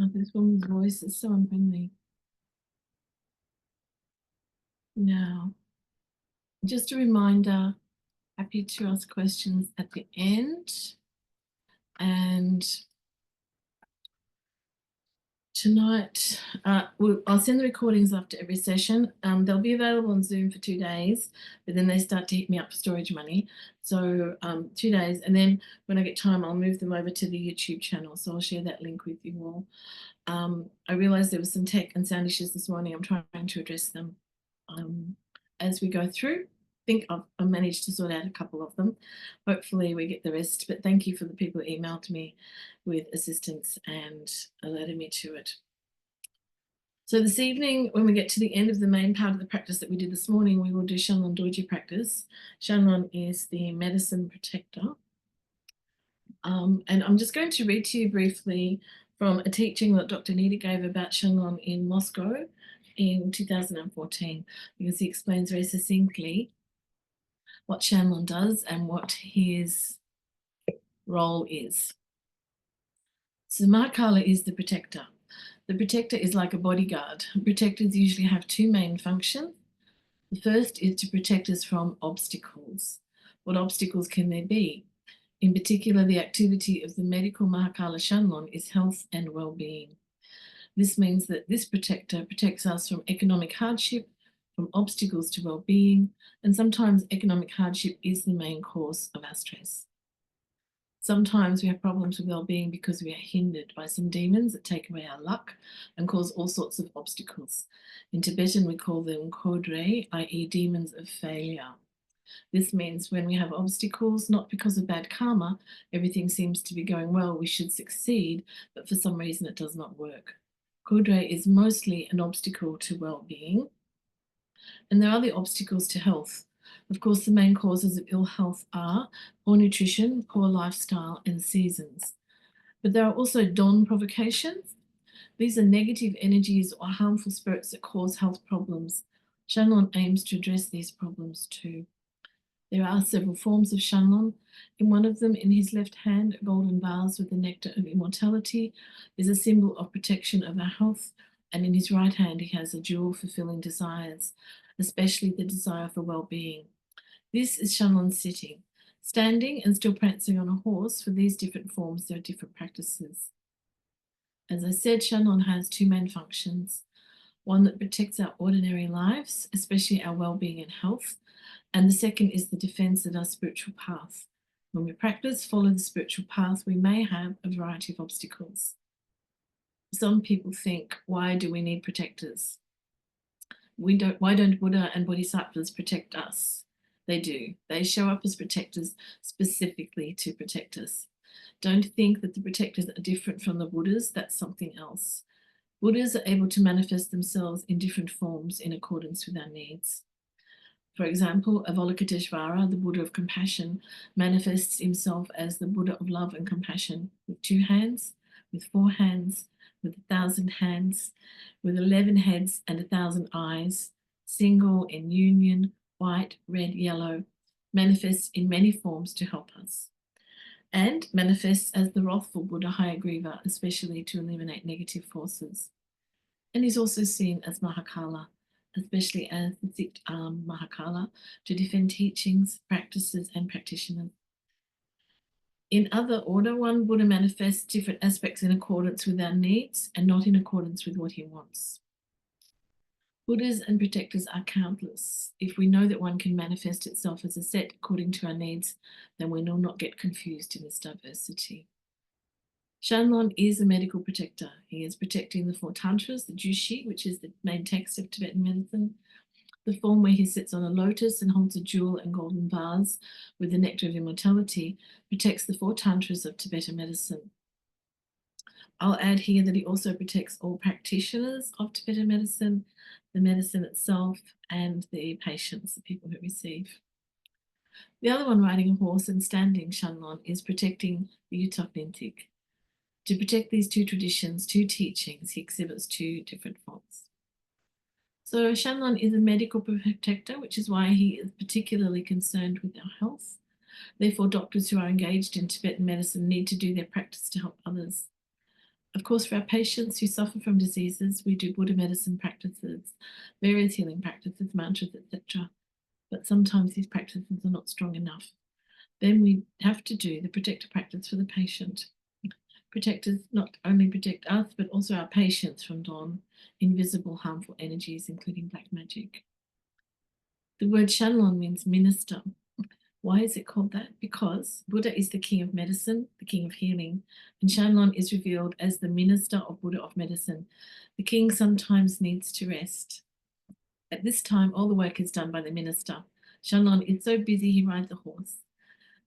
Oh, this woman's voice is so unfriendly. Now, just a reminder, happy to ask questions at the end. And tonight, I'll send the recordings after every session. They'll be available on Zoom for 2 days, but then they start to hit me up for storage money. So 2 days, and then when I get time, I'll move them over to the YouTube channel. So I'll share that link with you all. I realized there was some tech and sound issues this morning. I'm trying to address them as we go through. I think I've managed to sort out a couple of them. Hopefully we get the rest, but thank you for the people who emailed me with assistance and alerted me to it. So this evening, when we get to the end of the main part of the practice that we did this morning, we will do Shannon Dorji practice. Shannon is the medicine protector. And I'm just going to read to you briefly from a teaching that Dr. Nita gave about Shannon in Moscow in 2014, because he explains very succinctly what Shannon does and what his role is. So Mahakala is the protector. The protector is like a bodyguard. Protectors usually have two main functions. The first is to protect us from obstacles. What obstacles can there be? In particular, the activity of the medical Mahakala Shannon is health and well-being. This means that this protector protects us from economic hardship, from obstacles to well-being, and sometimes economic hardship is the main cause of our stress. Sometimes we have problems with well-being because we are hindered by some demons that take away our luck and cause all sorts of obstacles. In Tibetan, we call them kodre, i.e. demons of failure. This means when we have obstacles, not because of bad karma, everything seems to be going well, we should succeed, but for some reason it does not work. Kodre is mostly an obstacle to well-being, and there are the obstacles to health. Of course, the main causes of ill health are poor nutrition, poor lifestyle, and seasons. But there are also dawn provocations. These are negative energies or harmful spirits that cause health problems. Shannon aims to address these problems too. There are several forms of Shannon. In one of them, in his left hand, a golden vase with the nectar of immortality is a symbol of protection of our health, and in his right hand he has a jewel fulfilling desires, especially the desire for well-being. This is Shannon sitting. Standing and still prancing on a horse, for these different forms there are different practices. As I said, Shannon has two main functions. One that protects our ordinary lives, especially our well-being and health, and the second is the defense of our spiritual path. When we practice, follow the spiritual path, we may have a variety of obstacles. Some people think, why do we need protectors? Why don't Buddha and Bodhisattvas protect us? They do. They show up as protectors specifically to protect us. Don't think that the protectors are different from the Buddhas. That's something else. Buddhas are able to manifest themselves in different forms in accordance with our needs. For example, Avalokiteshvara, the Buddha of compassion, manifests himself as the Buddha of love and compassion with 2 hands, with 4 hands, with 1,000 hands, with 11 heads and 1,000 eyes, single, in union, white, red, yellow, manifests in many forms to help us, and manifests as the wrathful Buddha Hayagriva, especially to eliminate negative forces. And he's also seen as Mahakala, especially as the 6th arm Mahakala, to defend teachings, practices, and practitioners. In other order, one Buddha manifests different aspects in accordance with our needs and not in accordance with what he wants. Buddhas and protectors are countless. If we know that one can manifest itself as a set according to our needs, then we will not get confused in this diversity. Shannon is a medical protector. He is protecting the 4 tantras, the Jushi, which is the main text of Tibetan medicine, the form where he sits on a lotus and holds a jewel and golden vase with the nectar of immortality, protects the 4 tantras of Tibetan medicine. I'll add here that he also protects all practitioners of Tibetan medicine, the medicine itself, and the patients, the people who receive. The other one, riding a horse and standing Shannon, is protecting the Yuthok Ngondro. To protect these 2 traditions, 2 teachings, he exhibits 2 different forms. So Shannon is a medical protector, which is why he is particularly concerned with our health. Therefore, doctors who are engaged in Tibetan medicine need to do their practice to help others. Of course, for our patients who suffer from diseases, we do Buddha medicine practices, various healing practices, mantras, etc. But sometimes these practices are not strong enough. Then we have to do the protector practice for the patient. Protectors not only protect us, but also our patients from invisible, harmful energies, including black magic. The word Shanlon means minister. Why is it called that? Because Buddha is the king of medicine, the king of healing, and Shanlon is revealed as the minister of Buddha of medicine. The king sometimes needs to rest. At this time, all the work is done by the minister. Shanlon is so busy he rides a horse.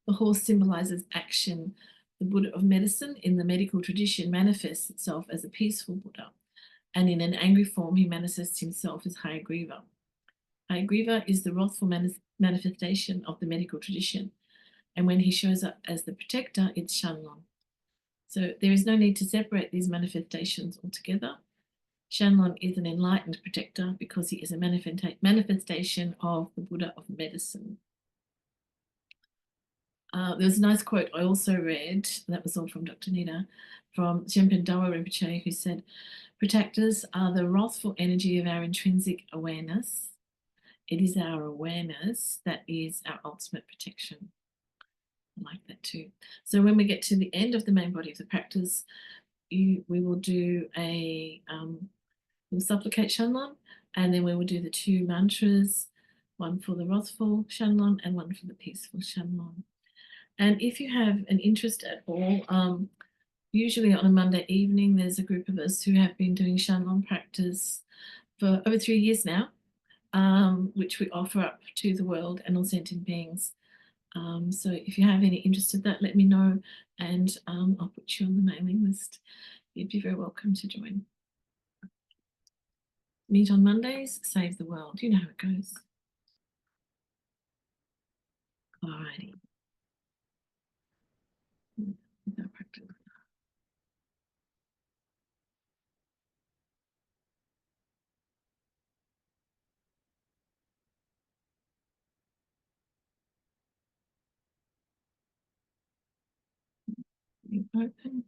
The horse symbolizes action. The Buddha of medicine in the medical tradition manifests itself as a peaceful Buddha, and in an angry form he manifests himself as Hayagriva. Hayagriva is the wrathful manifestation of the medical tradition, and when he shows up as the protector, it's Shanlon. So there is no need to separate these manifestations altogether. Shanlon is an enlightened protector because he is a manifestation of the Buddha of medicine. There's a nice quote I also read, that was all from Dr. Nida, from Shempen Dawa Rinpoche, who said, protectors are the wrathful energy of our intrinsic awareness. It is our awareness that is our ultimate protection. I like that too. So when we get to the end of the main body of the practice, we will do we'll supplicate Shanlon, and then we will do the two mantras, one for the wrathful Shanlon and one for the peaceful Shanlon. And if you have an interest at all, usually on a Monday evening, there's a group of us who have been doing Shanlon practice for over 3 years now, which we offer up to the world and all sentient beings. So if you have any interest in that, let me know, and I'll put you on the mailing list. You'd be very welcome to join. Meet on Mondays, save the world. You know how it goes. Alrighty. Practice. Open.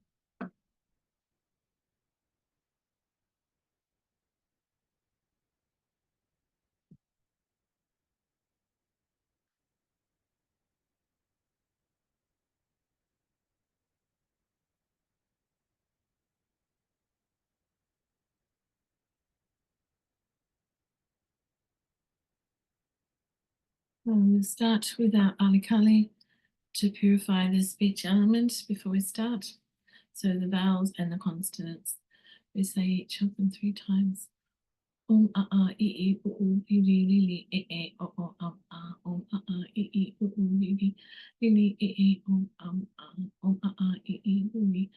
We'll start with our alikali to purify the speech element before we start. So the vowels and the consonants. We say each of them 3 times. Om a a I I U U li li li li e o o a om a a I I U U li li li li e om om a a I I U li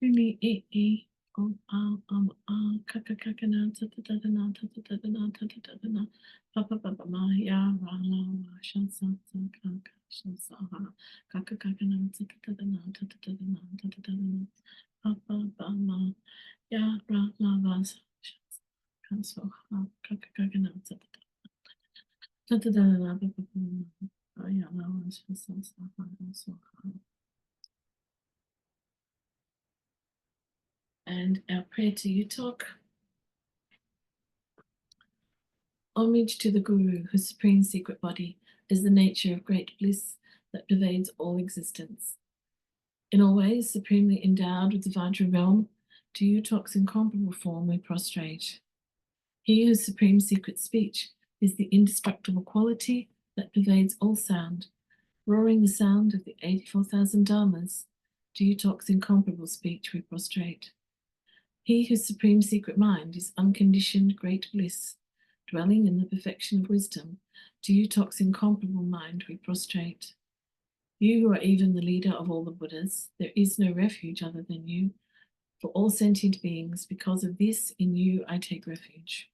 li li e om ka ka ka ka na ta ta ta ta na ta ta ta ta na ta ta ta ta na pa pa pa pa ma ya ra la wa sha sa sa ka ka sha sa ha ka ka ka ka na ta ta ta ta na ta ta ta ta na ta ta ta ta na pa pa pa ma ya ra la wa sha so ka ka ka ka na ta ta ta ta ta na pa pa pa ma ya la wa sha sa sa ha so ha. And our prayer to Yuthok. Homage to the Guru, whose supreme secret body is the nature of great bliss that pervades all existence. In all ways, supremely endowed with the Vajra realm, to Yuthok's incomparable form we prostrate. He whose supreme secret speech is the indestructible quality that pervades all sound, roaring the sound of the 84,000 dharmas, to Yuthok's incomparable speech we prostrate. He whose supreme secret mind is unconditioned great bliss, dwelling in the perfection of wisdom, to Yuthok's incomparable mind we prostrate. You who are even the leader of all the Buddhas, there is no refuge other than you. For all sentient beings, because of this, in you I take refuge.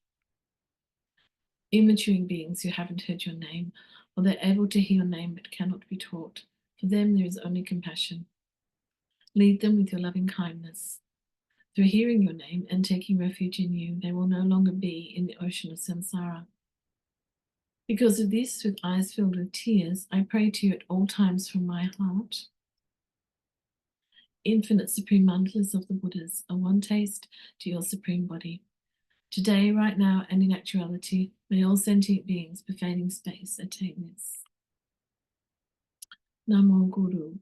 Immaturing beings who haven't heard your name, or they're able to hear your name but cannot be taught, for them there is only compassion. Lead them with your loving kindness. Through hearing your name and taking refuge in you, they will no longer be in the ocean of samsara. Because of this, with eyes filled with tears, I pray to you at all times from my heart. Infinite supreme mandalas of the Buddhas, a one taste to your supreme body. Today, right now, and in actuality, may all sentient beings pervading space attain this. Namo Guru,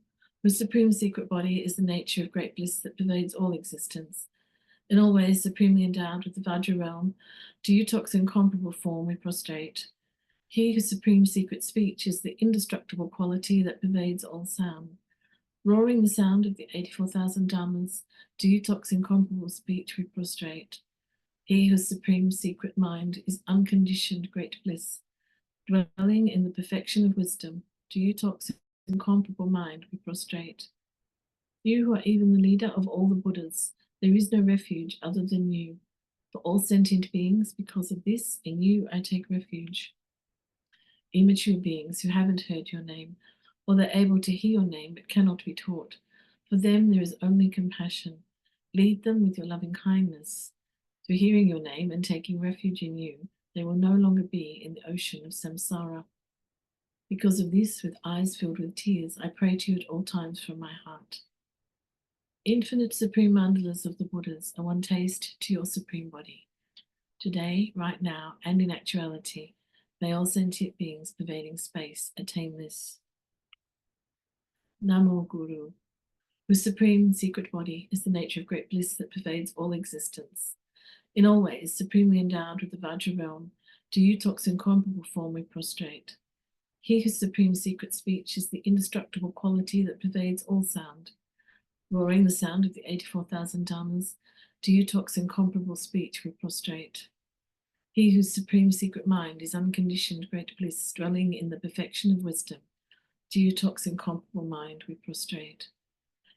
whose supreme secret body is the nature of great bliss that pervades all existence. In all ways, supremely endowed with the Vajra realm, to Yuthok's incomparable form we prostrate. He whose supreme secret speech is the indestructible quality that pervades all sound. Roaring the sound of the 84,000 Dhammas, to Yuthok's incomparable speech we prostrate. He whose supreme secret mind is unconditioned great bliss, dwelling in the perfection of wisdom, to Yuthok's incomparable mind we prostrate. You who are even the leader of all the Buddhas, there is no refuge other than you. For all sentient beings, because of this, in you I take refuge. Immature beings who haven't heard your name, or they're able to hear your name but cannot be taught, for them there is only compassion. Lead them with your loving kindness. Through hearing your name and taking refuge in you, they will no longer be in the ocean of samsara. Because of this, with eyes filled with tears, I pray to you at all times from my heart. Infinite supreme mandalas of the Buddhas are one taste to your supreme body. Today, right now, and in actuality, may all sentient beings pervading space attain this. Namo Guru, whose supreme secret body is the nature of great bliss that pervades all existence. In all ways, supremely endowed with the Vajra realm, to Yuthok's incomparable form we prostrate. He whose supreme secret speech is the indestructible quality that pervades all sound. Roaring the sound of the 84,000 Dhammas, to Yuthok's incomparable speech we prostrate. He whose supreme secret mind is unconditioned great bliss, dwelling in the perfection of wisdom, to Yuthok's incomparable mind we prostrate.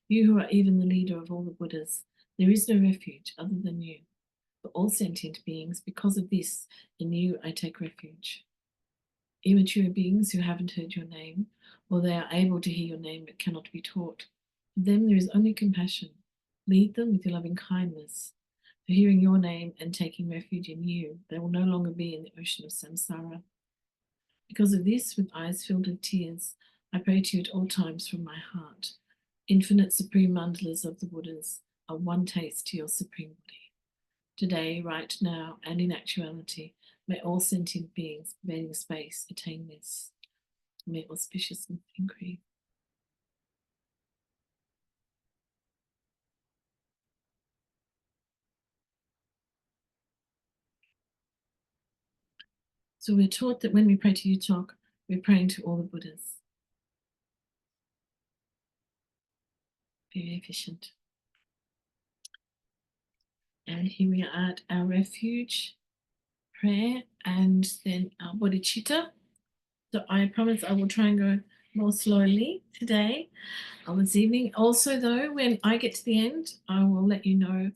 You who are even the leader of all the Buddhas, there is no refuge other than you. For all sentient beings, because of this, in you I take refuge. Immature beings who haven't heard your name, or they are able to hear your name but cannot be taught, for them there is only compassion. Lead them with your loving kindness. For hearing your name and taking refuge in you, they will no longer be in the ocean of samsara. Because of this, with eyes filled with tears, I pray to you at all times from my heart. Infinite supreme mandalas of the Buddhas are one taste to your supreme body. Today, right now, and in actuality, may all sentient beings pervading space attain this. May auspiciousness increase. So we're taught that when we pray to Yuthok, we're praying to all the Buddhas. Very efficient. And here we are at our refuge prayer and then our bodhicitta. So I promise I will try and go more slowly today or this evening. Also, though, when I get to the end, I will let you know,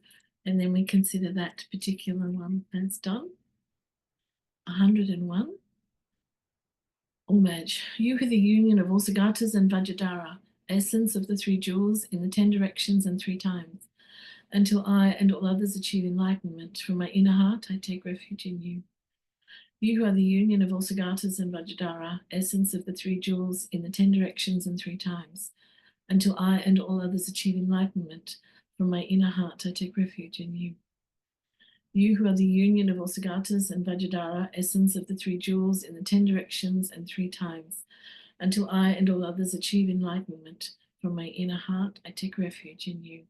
and then we consider that particular one as done. 101. Omaj, you are the union of all Sagatas and Vajradhara, essence of the three jewels in the 10 directions and 3 times. Until I and all others achieve enlightenment, from my inner heart I take refuge in you. You who are the union of all Sagatas and Vajradhara, essence of the 3 jewels in the 10 directions and 3 times. Until I and all others achieve enlightenment, from my inner heart I take refuge in you. You who are the union of all Sagatas and Vajradhara, essence of the 3 jewels in the 10 directions and 3 times. Until I and all others achieve enlightenment, from my inner heart I take refuge in you.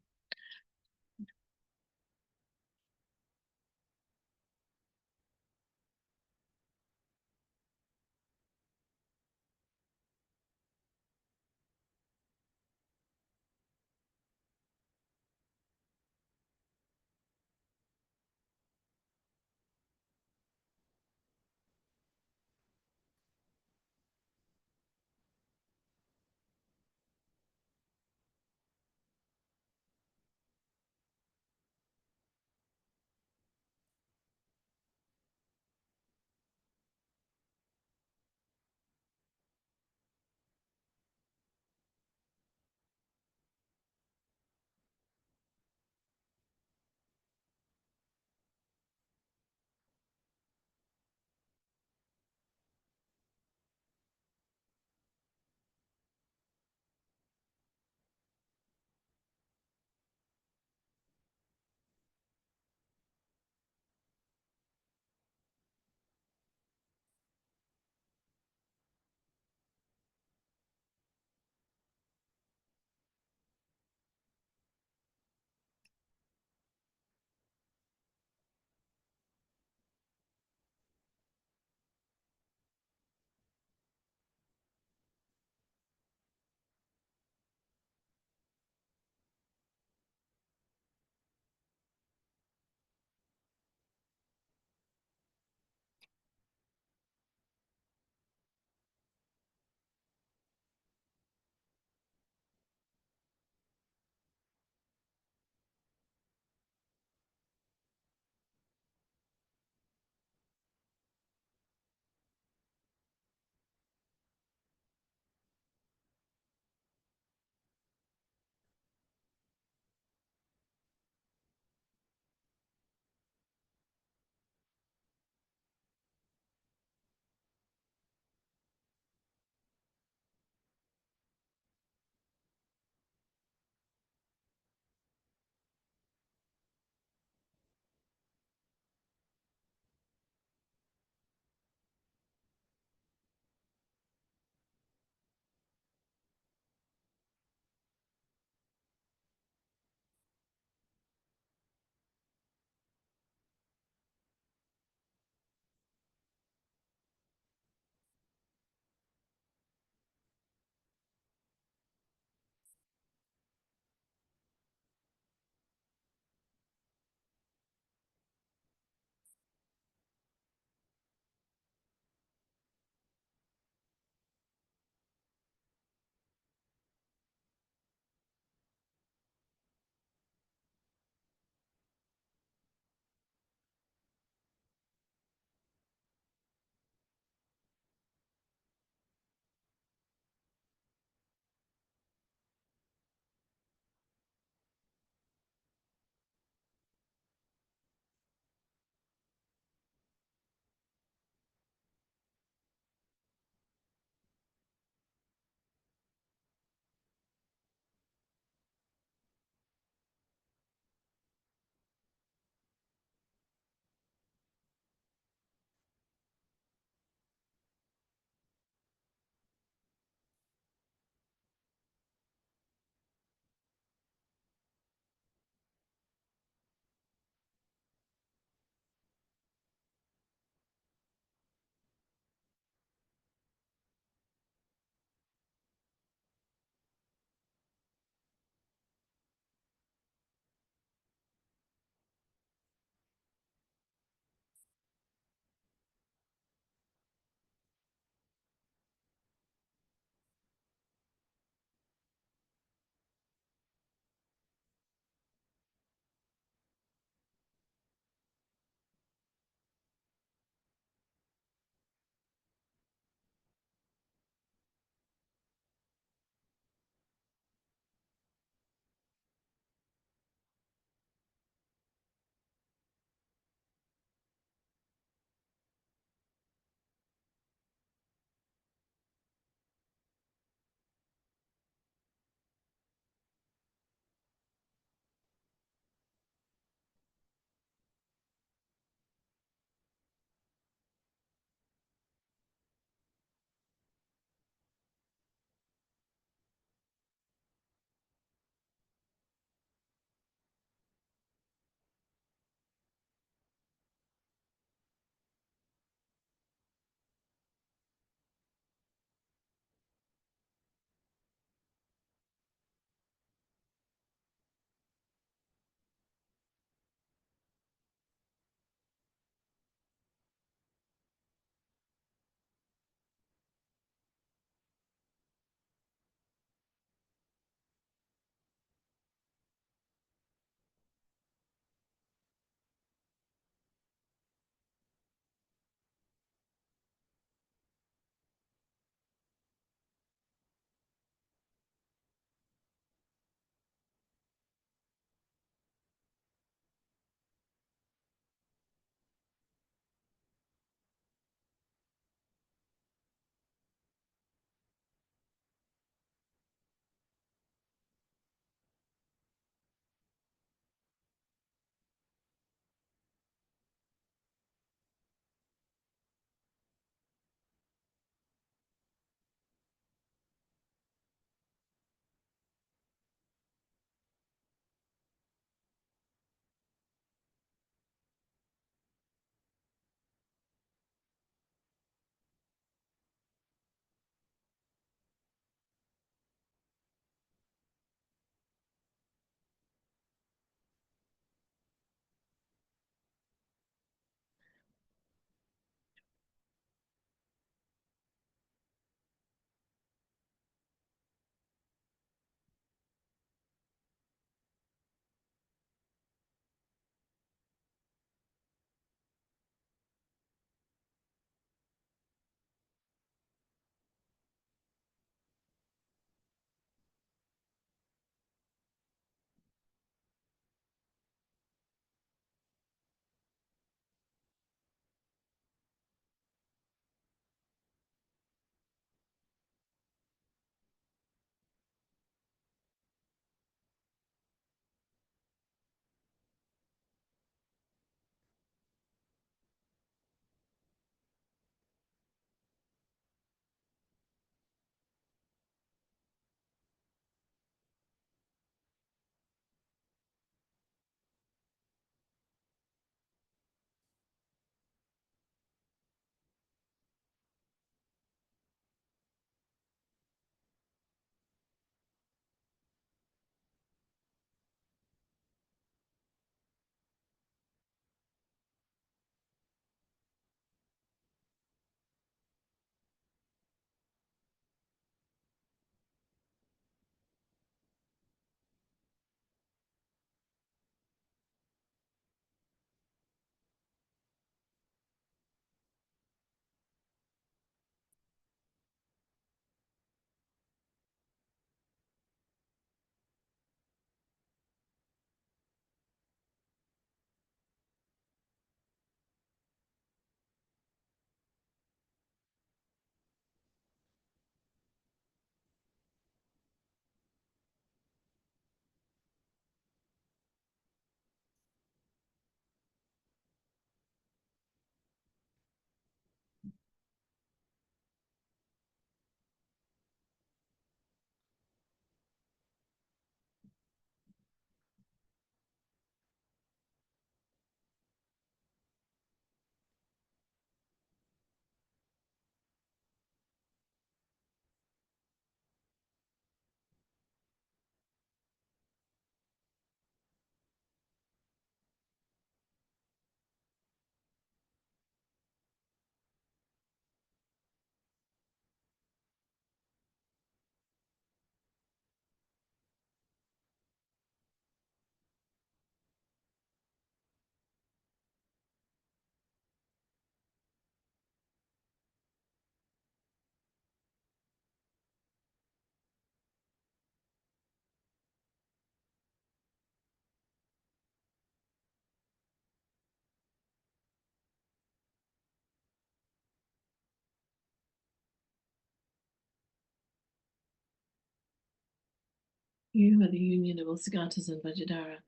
You are the union of all Sagatas and Vajradhara,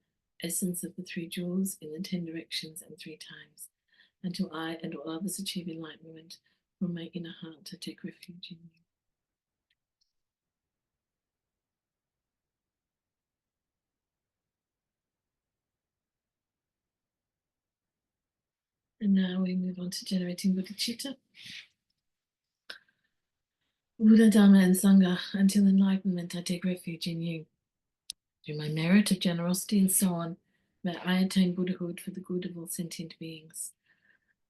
essence of the three jewels in the 10 directions and 3 times, until I and all others achieve enlightenment from my inner heart to take refuge in you. And now we move on to generating bodhicitta. Buddha, Dharma, and Sangha, until enlightenment I take refuge in you. Through my merit of generosity and so on, may I attain Buddhahood for the good of all sentient beings.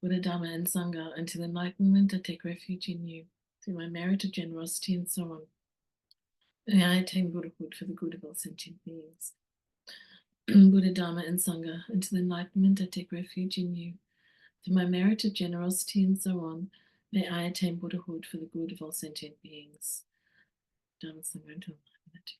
Buddha, Dharma, and Sangha, until enlightenment I take refuge in you. Through my merit of generosity and so on, may I attain Buddhahood for the good of all sentient beings. Buddha, Dharma, and Sangha, until enlightenment I take refuge in you. Through my merit of generosity and so on, may I attain Buddhahood for the good of all sentient beings. Dharma, Sangha, until enlightenment.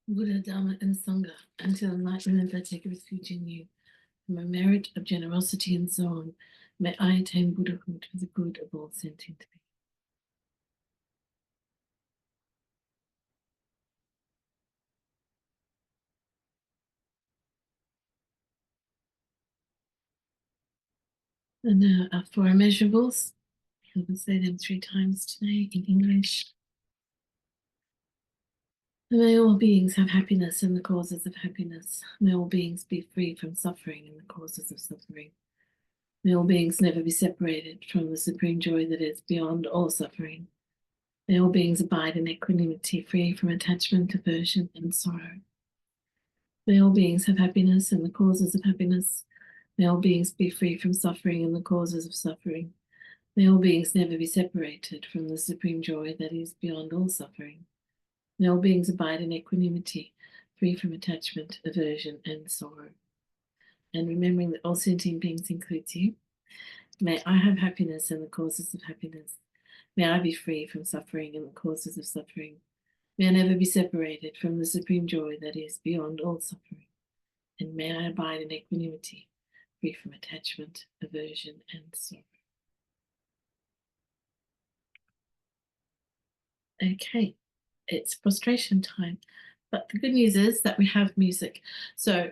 Buddha, Dharma, and Sangha, until enlightenment I take refuge in you. For my merit of generosity and so on, may I attain Buddhahood for the good of all sentient beings. And now our four immeasurables. I will say them 3 times today in English. May all beings have happiness and the causes of happiness. May all beings be free from suffering and the causes of suffering. May all beings never be separated from the supreme joy that is beyond all suffering. May all beings abide in equanimity, free from attachment, aversion, and sorrow. May all beings have happiness and the causes of happiness. May all beings be free from suffering and the causes of suffering. May all beings never be separated from the supreme joy that is beyond all suffering. May all beings abide in equanimity, free from attachment, aversion, and sorrow. And remembering that all sentient beings includes you, may I have happiness and the causes of happiness. May I be free from suffering and the causes of suffering. May I never be separated from the supreme joy that is beyond all suffering. And may I abide in equanimity, free from attachment, aversion, and sorrow. Okay, it's prostration time. But the good news is that we have music. So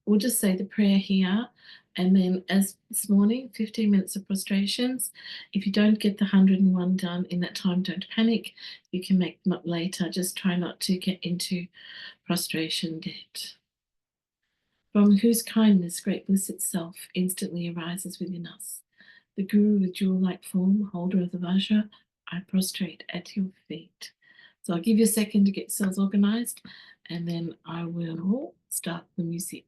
we'll just say the prayer here. And then as this morning, 15 minutes of prostrations. If you don't get the 101 done in that time, don't panic. You can make them up later. Just try not to get into prostration debt. From whose kindness great bliss itself instantly arises within us. The Guru with jewel-like form, holder of the Vajra, I prostrate at your feet. So I'll give you a second to get yourselves organized and then I will start the music.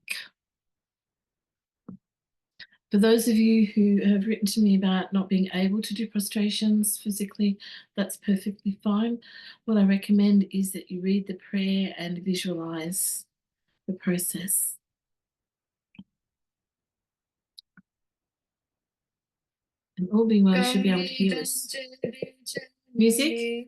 For those of you who have written to me about not being able to do prostrations physically, that's perfectly fine. What I recommend is that you read the prayer and visualize the process. And all being well, you should be able to hear us. Music.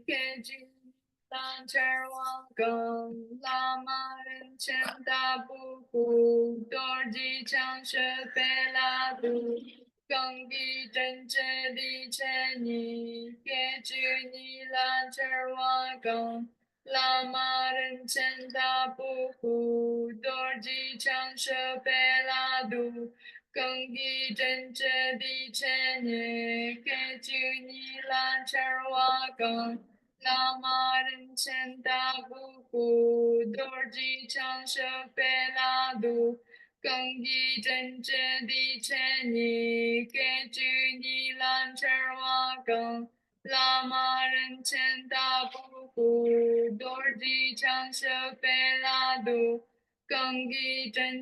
更地真正的千年，给居你兰车瓦岗，拉玛人前大布库，多尔吉长舍贝拉杜，更地真正的千年，给居你兰车瓦岗，拉玛人前大布库，多尔吉长舍贝拉杜。更地真正的千年，给居你兰车瓦岗，拉玛人前大布库，多尔吉长舍贝拉杜，更地真正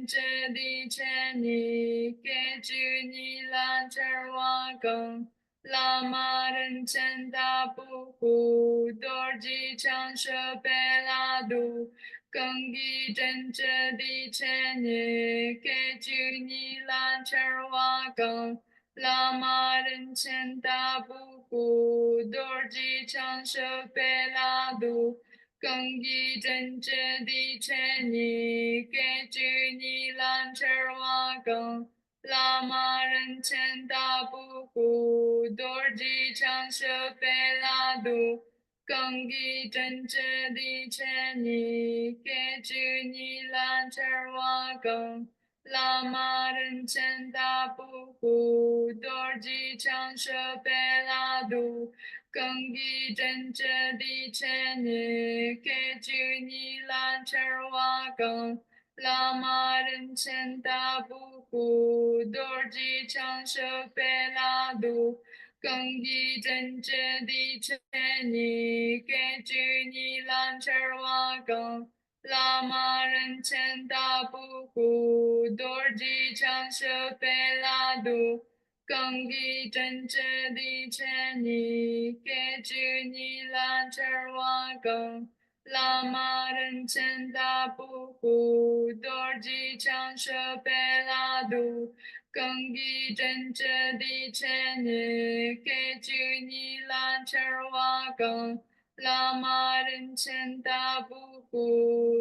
的千年，给居你兰车瓦岗，拉玛人前大布库，多尔吉长舍贝拉杜。更地真正的千年，给居你兰车瓦岗，拉玛人前大布库，多尔吉长舍贝拉杜，更地真正的千年，给居你兰车瓦岗，拉玛人前大布库，多尔吉长舍贝拉杜。更地真正的千年，给居你兰车瓦岗，拉玛人前大布库，多尔吉长舍贝拉杜，更地真正的千年，给居你兰车瓦岗，拉玛人前大布库，多尔吉长舍贝拉杜。更地真正的千年，给居你兰车瓦岗，拉玛人前大布库，多尔吉长舍贝拉杜，更地真正的千年，给居你兰车瓦岗，拉玛人前大布库，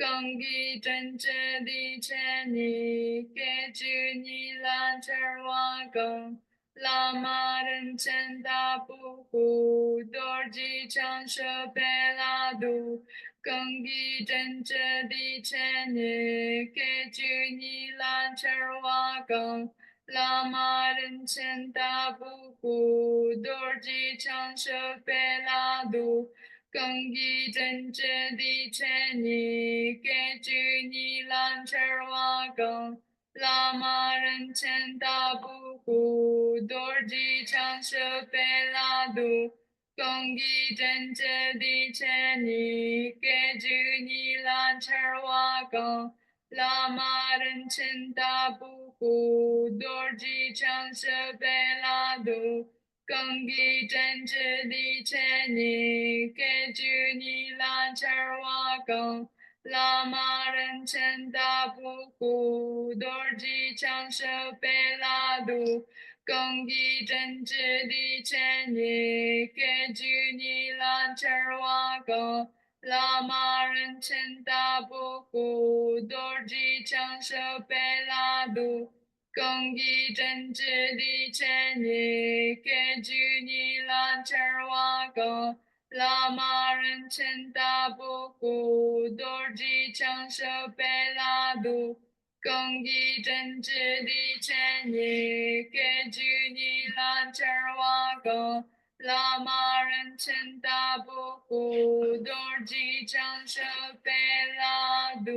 更给真正的权利，给予你蓝天瓦更。拉玛人称大布胡多尔吉长舍贝拉杜，更给真正的权利，给予你蓝天瓦更。拉玛人称大布胡多尔吉长舍贝拉杜。更给真正的权利，给予你蓝天瓦更。拉玛人称大布胡多尔吉长舍贝拉杜，更给真正的权利，给予你蓝天瓦更。拉玛人称大布胡多尔吉长舍贝拉杜。更给真挚的权利，给予你蓝天瓦更。拉玛人称大布胡多尔吉长舍贝拉杜，更给真挚的权利，给予你蓝天瓦更。拉玛人称大布胡多尔吉长舍贝拉杜。更给真挚的权利，给予你蓝天瓦更。拉玛人称大布胡多尔吉长舍贝拉杜，更给真挚的权利，给予你蓝天瓦更。拉玛人称大布胡多尔吉长舍贝拉杜。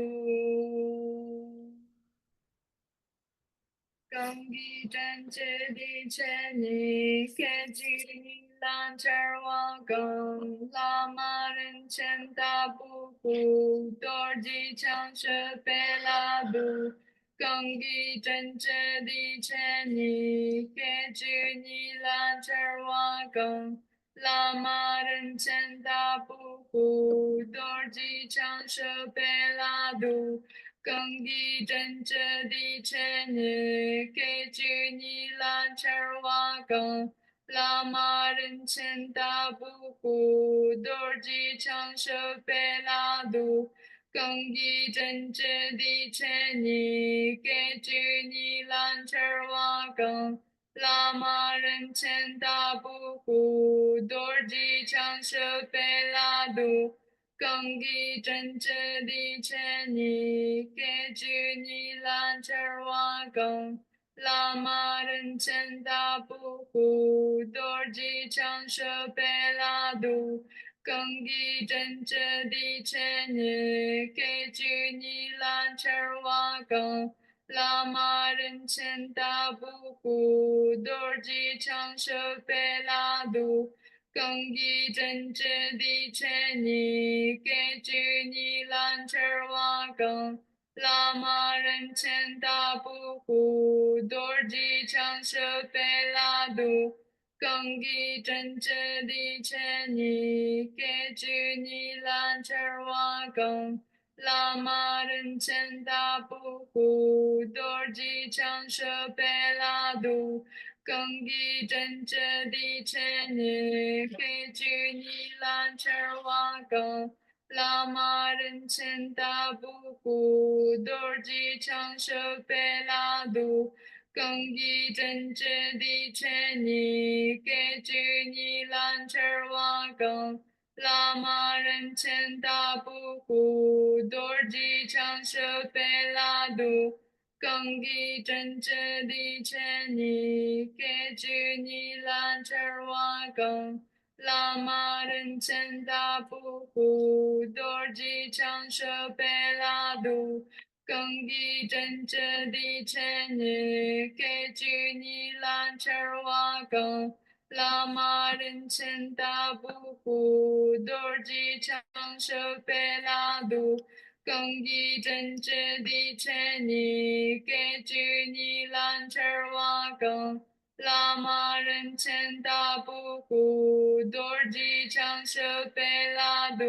更给真挚的权利，给予你蓝天瓦更。拉玛人称大布胡多尔吉长舍贝拉杜，更给真挚的权利，给予你蓝天瓦更。拉玛人称大布胡多尔吉长舍贝拉杜。更给真挚的权利，给予你蓝天瓦更。拉玛人称大布胡多尔吉长舍贝拉杜，更给真挚的权利，给予你蓝天瓦更。拉玛人称大布胡多尔吉长舍贝拉杜。更给真挚的权利，给予你蓝天瓦更。拉玛人称大布胡多尔吉长舍贝拉杜，更给真挚的权利，给予你蓝天瓦更。拉玛人称大布胡多尔吉长舍贝拉杜。更给真挚的权利，给予你蓝天瓦更。拉玛人称大布胡多尔吉长舍贝拉杜，更给真挚的权利，给予你蓝天瓦更。拉玛人称大布胡多尔吉长舍贝拉杜。更给真挚的权利，给予你蓝天瓦更。拉玛人称大布胡多尔吉长舍贝拉杜，更给真挚的权利，给予你蓝天瓦更。拉玛人称大布胡多尔吉长舍贝拉杜。更给真挚的权利，给予你蓝天瓦更。拉玛人称大布胡多尔吉长舍贝拉杜，更给真挚的权利，给予你蓝天瓦更。拉玛人称大布胡多尔吉长舍贝拉杜。更给真挚的权利，给予你蓝天瓦更。拉玛人称大布胡多尔吉长舍贝拉杜，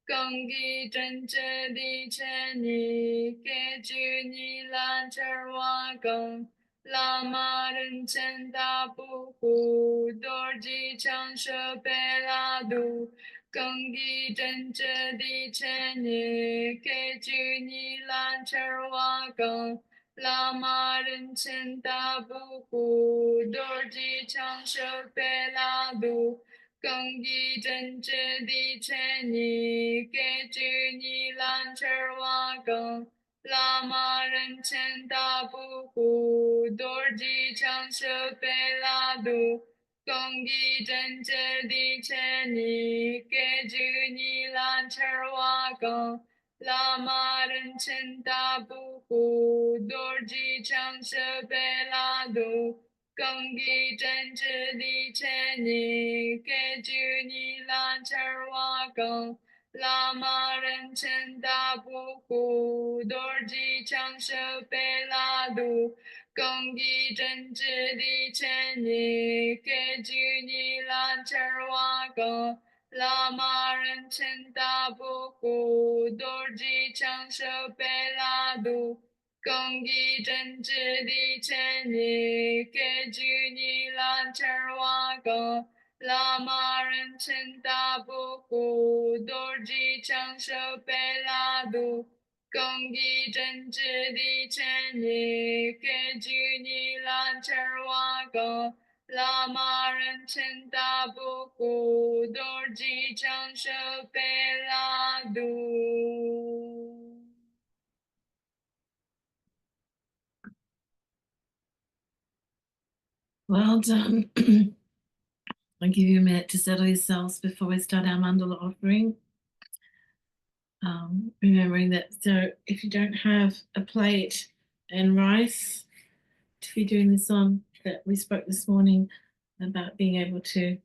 更给真挚的权利，给予你蓝天瓦更。拉玛人称大布胡多尔吉长舍贝拉杜。更地真正的千年，给居你兰车瓦岗。拉玛人称大布谷，多尔吉长寿贝拉杜，更地真正的千年，给居你兰车瓦岗。拉玛人称大布谷，多尔吉长寿贝拉杜。公益政治的权利，给予你蓝车瓦岗，拉玛人称大布谷，多尔吉长设贝拉杜。公益政治的权利，给予你蓝车瓦岗，拉玛人称大布谷，多尔吉长设贝拉杜。公益政治的权利，给予你蓝车瓦岗，拉玛人称大布谷，多尔吉长寿贝拉杜。公益政治的权利，给予你蓝车瓦岗，拉玛人称大布谷，多尔吉长寿贝拉杜。公益政治的权利，给予你蓝车瓦岗，拉玛人称大布谷，多尔吉长寿贝拉杜。Well done. I'll give you a minute to settle yourselves before we start our mandala offering. Remembering that, so if you don't have a plate and rice to be doing this on, that we spoke this morning about being able to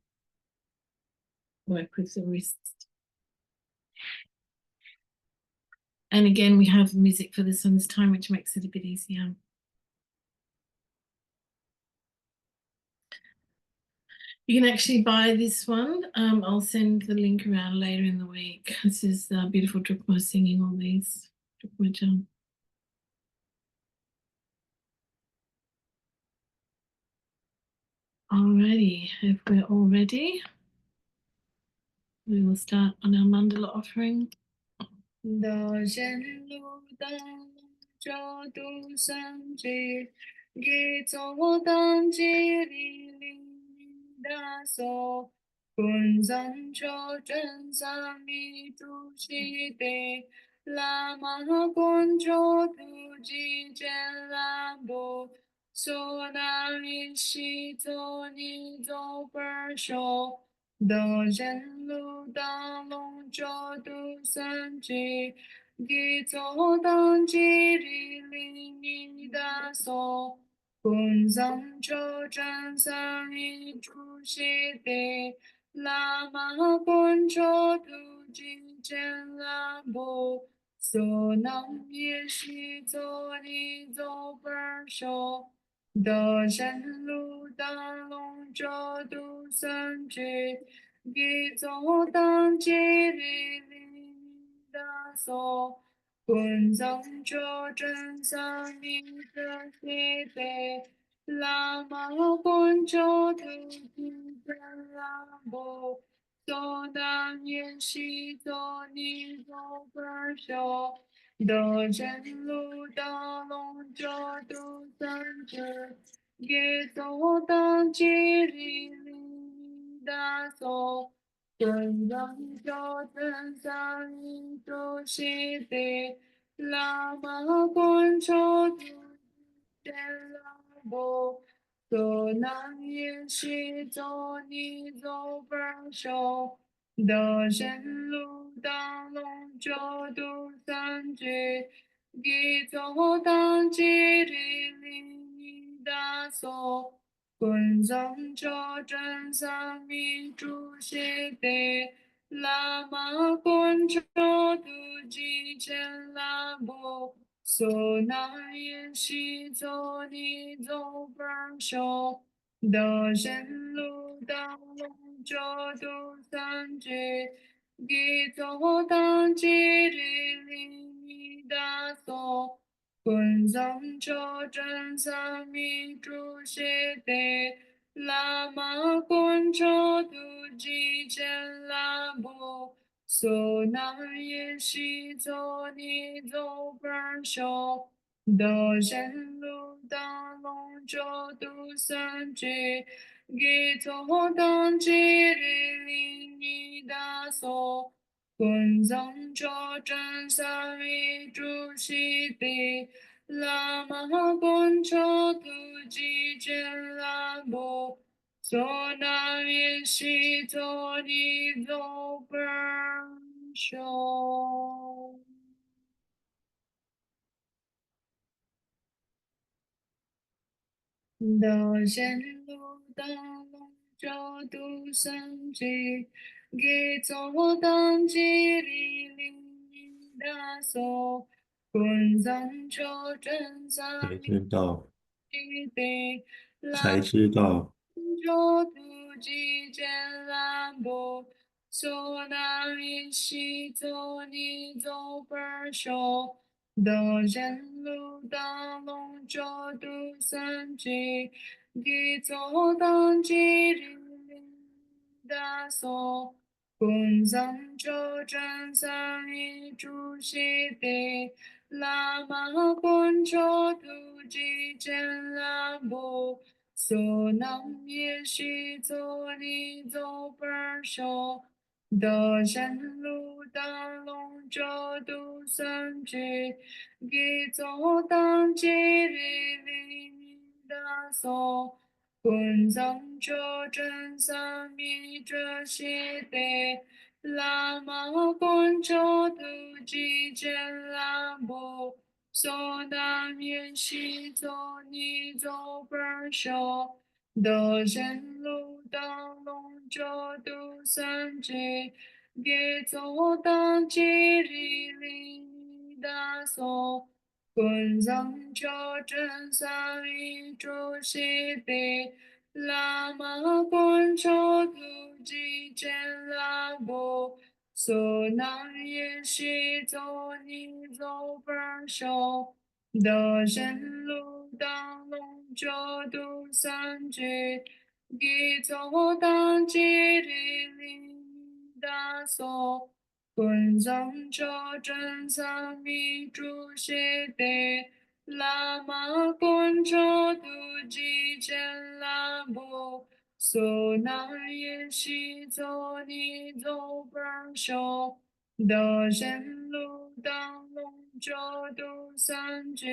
work with the wrists. And again, we have music for this one this time, which makes it a bit easier. You can actually buy this one. I'll send the link around later in the week. This is beautiful Drukma singing all these. Drukma Jam. Alrighty, if we're all ready, we will start on our mandala offering. 道前路灯照度三季，给走当机里里大所，滚zan车真三米主席的，拉玛滚着土鸡见兰布，索南里西走你走本手。道前路当龙舟渡三季，给走当机里里你大所，滚藏车站三一出席的，拉玛滚车渡金钱兰布，索南也西走你走本手。道前路当龙舟渡三季，给走当机里里大所，滚藏车真三米的西北，拉玛滚车渡金真拉布，走南沿西走你走本手。道前路当龙舟渡三季，给走当机里里大所，滚藏车真三米主席的，拉玛滚车渡天拉布，走南沿西走你走本手。道前路当龙舟渡三季，给走当机里里大所，滚藏车真三米主席的，拉玛滚车渡金钱兰布，索南沿西走你走本手。道前路当龙舟渡三季，给走当机里里大所，滚藏车真三米主席的，喇嘛观察图吉真拉布，娑那耶西作尼作本修，多真如当龙咒度三句，吉作当吉里里尼达梭，观藏咒真三昧诸悉地。喇嘛观察图吉真拉布，娑那耶西作尼作本修。道显露大龙咒度三句，给作当机里灵大所，观藏咒真三才昧知道，地地，才知道，咒度吉见兰波，娑那耶西作尼作本修。道真如大龙咒度三句，地作当机灵大所，观藏咒真三昧诸悉地，喇嘛观咒度吉见兰波。娑那耶西作尼作本修，道真如大龙咒度三句，给作当机里里尼达梭，观藏咒真三昧遮悉地，喇嘛观咒度吉见拉布。娑那耶西作尼作本修，道真如当龙咒度三句，给作当机里里尼达梭，观藏咒真三昧诸悉地，喇嘛观咒度吉见拉布。娑那耶西作尼作本修，道真如当龙咒度三句，给作当机里里达梭，观藏咒真三昧诸悉地，喇嘛观咒度吉见拉布。娑那耶西作尼作本修，道真如当龙咒度三句，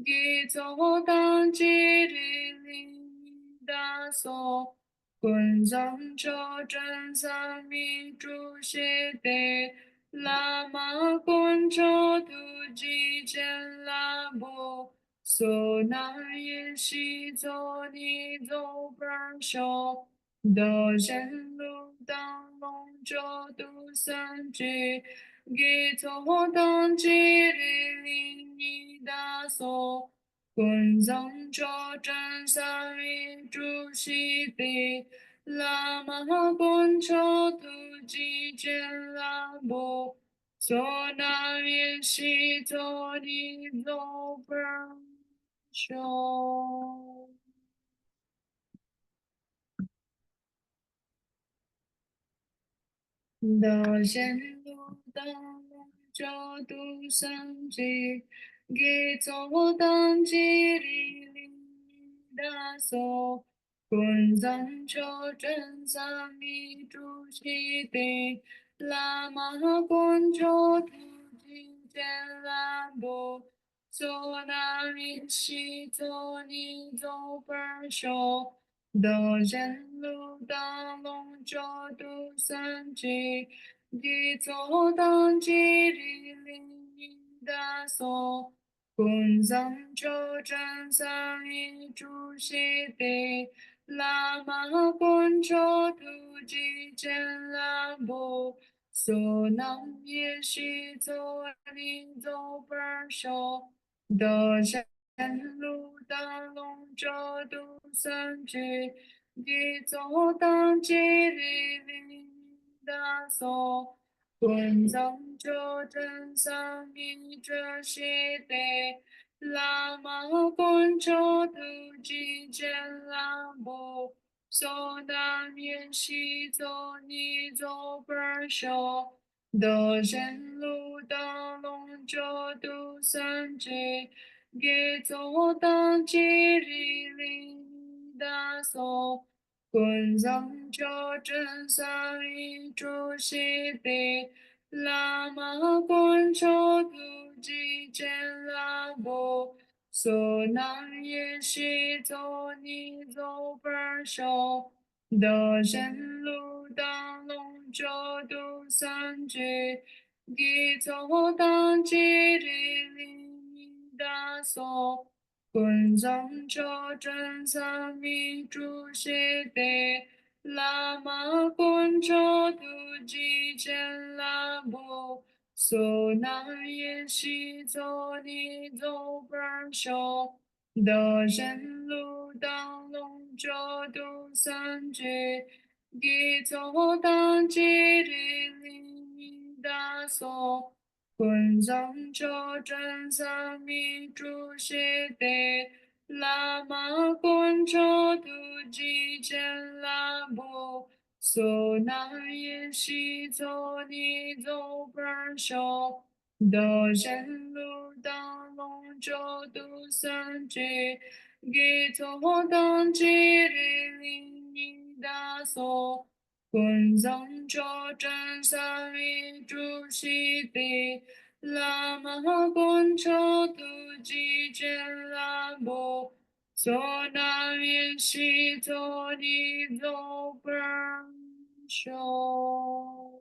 给作当机里里达梭，观藏咒真三昧诸悉地，喇嘛观咒度吉见拉布。娑那耶西作尼作本修，道真如当龙咒度三句，给作当机里里尼达梭，观藏咒真三昧诸悉地，喇嘛观咒度吉见拉布。娑那耶西作尼作本修。道显露大龙咒度三句，给作当机里里达梭，观藏咒真三昧诸悉地，喇嘛观咒度吉见兰波。娑那耶西作尼作本修，道真如当龙咒度三句，给作当机里里尼达梭，观藏咒真三昧诸悉地，喇嘛观咒度吉见兰波。娑那耶西作尼作本修，道真如当龙咒度三句，给作当机里里达梭，观藏咒真三昧遮悉地，喇嘛观照图吉见拉布，娑南耶西走尼走本修，德真路当龙咒度三界，给走当吉里里大梭。滚藏九真三一诸西地，喇嘛观照图吉见拉布，娑南耶西走尼走本修，德真路当龙咒度三界，给走当吉里里大梭。滚藏九真三密诸西地，喇嘛观照图吉见拉布，娑南耶西走尼走本修，德真路当龙咒度三界，给走当吉里里大梭。滚藏九真三密诸西地，喇嘛观照图吉见拉布，娑南耶西走尼走本修，德真路当龙咒度三界，给走当吉里里大梭。滚藏九真三密诸西地，喇嘛观照图吉见拉布，娑南耶西走尼走本修。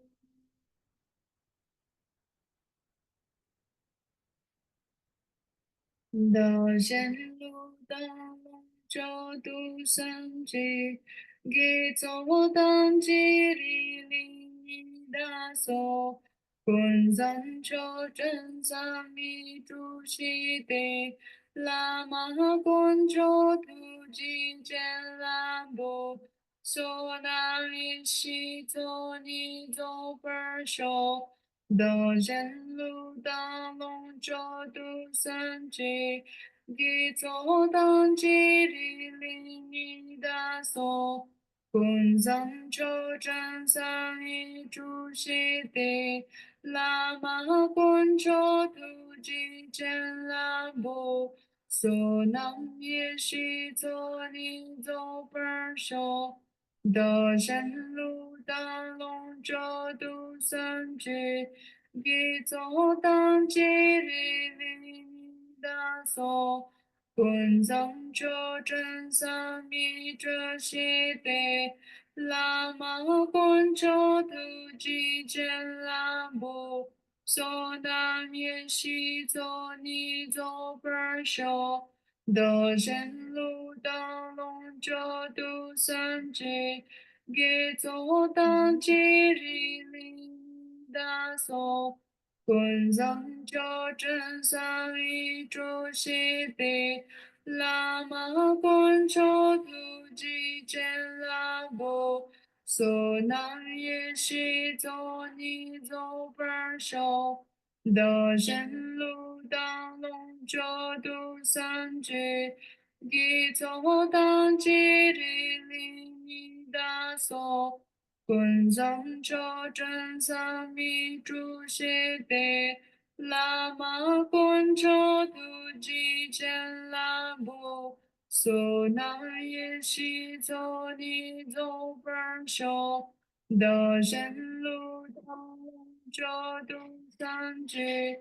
道前路当龙角度三界，给走当机里里大梭，滚藏九真三密诸西地，喇嘛观照图吉见拉布，娑南耶西走尼走本修。道真路当龙咒度三界，给走当吉里里大梭，滚藏九真三密诸西地，喇嘛观照图吉见拉布，娑南耶西走尼走本修。道真路当龙咒度三界，给走当吉里里大梭，滚藏九真三密这西地，喇嘛观照图吉见拉布，娑南耶西走尼走本修，德真路当龙咒度三界，给走当吉里里大梭。滚藏九真三密诸西地，喇嘛观照图吉见拉布，娑南耶西走尼走本修，德真路当龙咒度三界，给走当吉里里大梭。滚藏九真三密诸西地，喇嘛观照图吉见拉布，娑南耶西走尼走本修，德真路当龙咒度三界，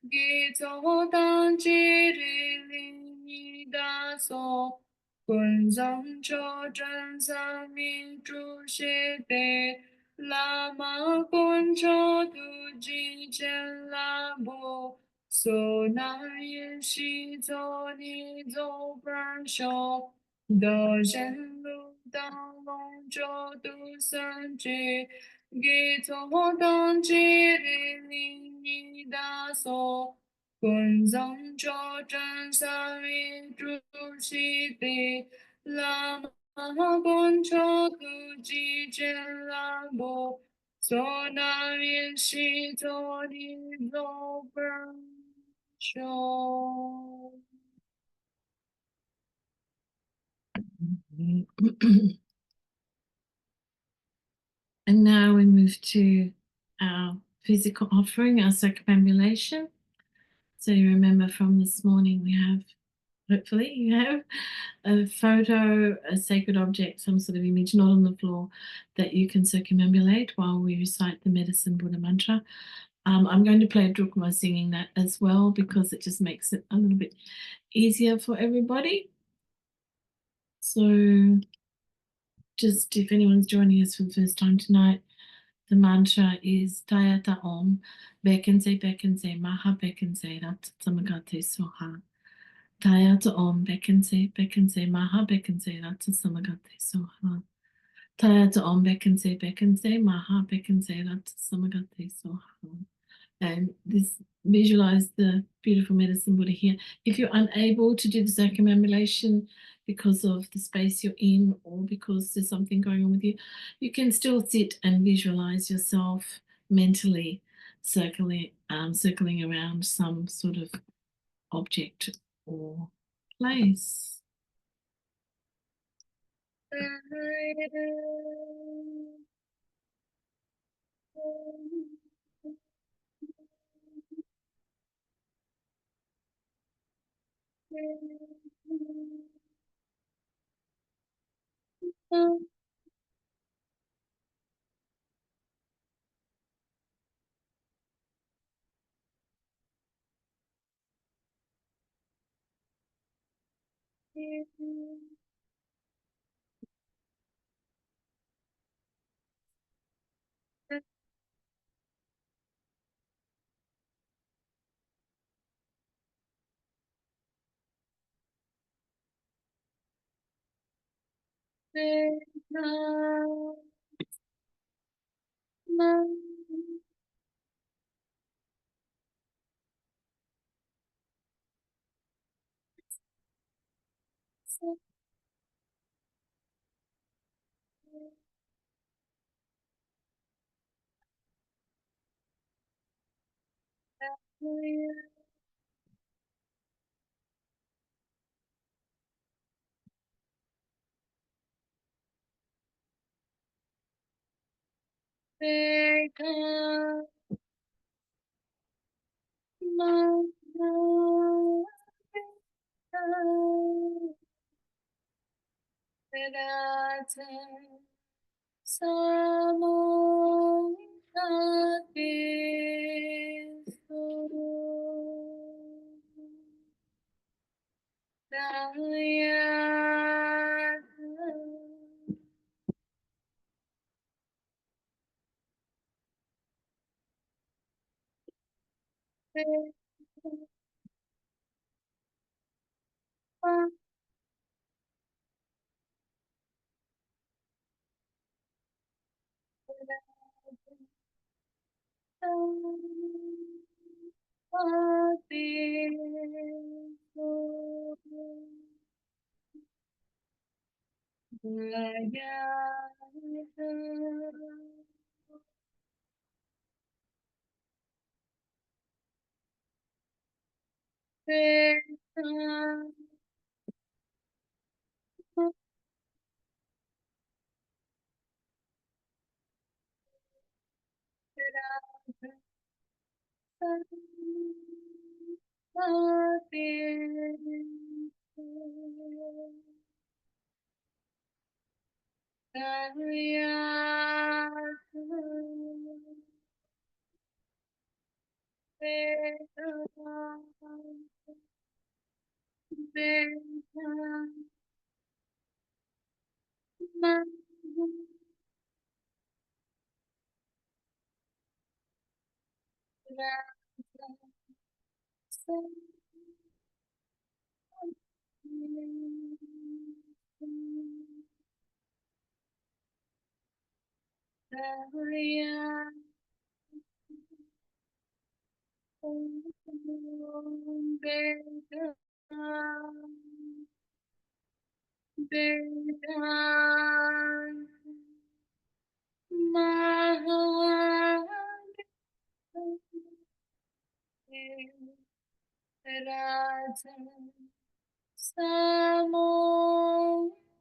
给走当吉里里大梭。滚藏九真三密诸西地，喇嘛观照图吉见拉布，娑南耶西走尼走本修，德真路当龙咒度三界，给走当吉里里大梭。滚藏九真三密诸西地，喇嘛观照图吉见拉布，娑南耶西走尼走本修。And now we move to our physical offering, our circumambulation. So you remember from this morning, we have, hopefully, you have a photo, a sacred object, some sort of image, not on the floor, that you can circumambulate while we recite the medicine Buddha mantra. I'm going to play a drukma singing that as well because it just makes it a little bit easier for everybody. So just if anyone's joining us for the first time tonight, the mantra is Tayata Om, Bekense, Maha Bekense, Rat Samagate Soha. Tayata Om, Bekense, Maha Bekense, Rat Samagate Soha. Tayata Om, Bekense, Maha Bekense, Rat Samagate Soha. And this visualize the beautiful medicine Buddha here. If you're unable to do the circumambulation because of the space you're in or because there's something going on with you, you can still sit and visualize yourself mentally circling around some sort of object or place.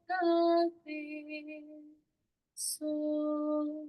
nothing. So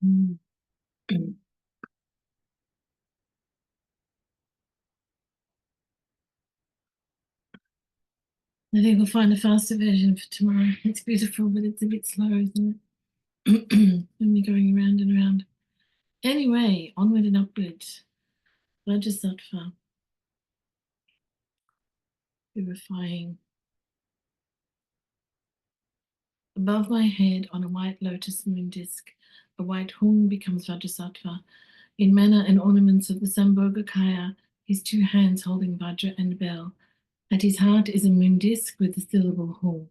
Mm. I think we'll find a faster version for tomorrow. It's beautiful, but it's a bit slow, isn't it? And we're going around and around. Anyway, onward and upward. Vajrasattva, purifying. Above my head on a white lotus moon disk, a white hung becomes Vajrasattva. In manner and ornaments of the Sambhogakaya, his two hands holding Vajra and bell. At his heart is a moon disk with the syllable hung.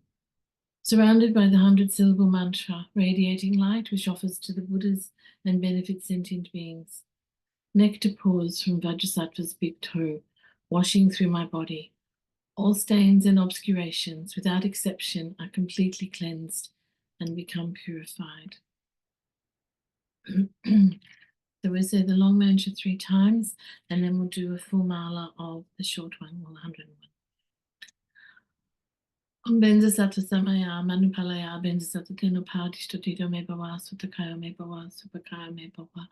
Surrounded by the 100-syllable mantra, radiating light which offers to the Buddhas and benefits sentient beings. Nectar pours from Vajrasattva's big toe, washing through my body. All stains and obscurations, without exception, are completely cleansed and become purified. So we'll say the long mantra 3 times, and then we'll do a full mala of the short one, 101. Om benza sattva samaya manupalaya benza sattva tenupa dishtotito me bhava sutakaya me bhava supakaya me bhava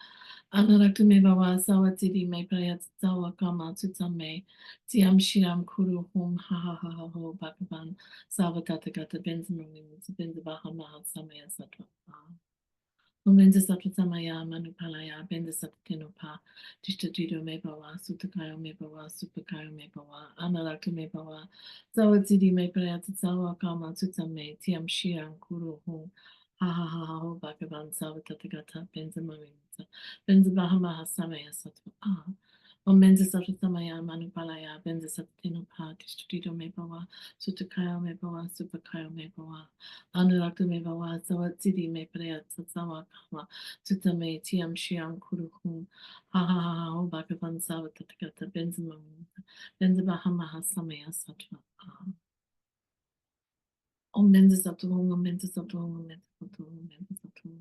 anarakta me bhava sawatidi me prayat sawa kama sutsame tiam shiram kuru hum ha ha ha ha ho bhagavan savatata gata benza mungin benza baha maha samaya sattva. Om benza sattva samaya manupalaya benza sattva tenupa dishtotito me bhava sutakaya me bhava supakaya me bhava anarakta me bhava Zawadzidi me prayat zawa kama tutsame tiam shiram kuru hum ha ha ha ha ho bhagavan savatatagata benza marinsa benza bahamaha samaya sattva Om benza sattva samaya manupalaya benza sattva pa tishtudito me bhava sutakaya me bhava supakaya me bhava anurakta me bhava zawadzidi me prayat zawa kama tutsame tiam shiram kuru hum ha ha ha ha ho bhagavan savatatagata benza marinsa benza bahamaha samaya sattva Om benza sattva om benza sattva om benza sattva om benza sattva.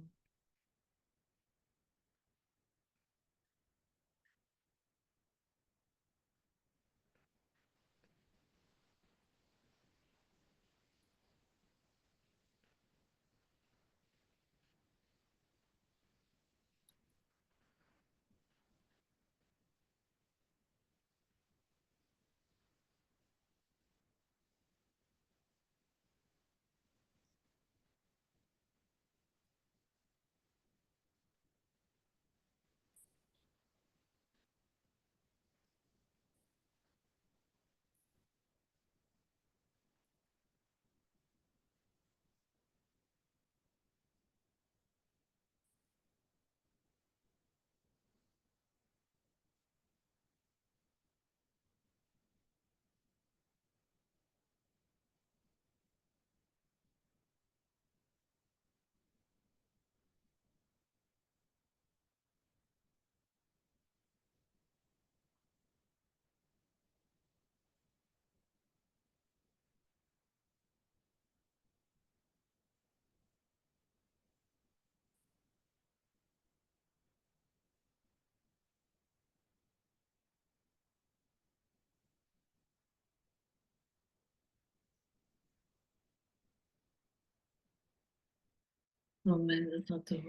Amen. That's not the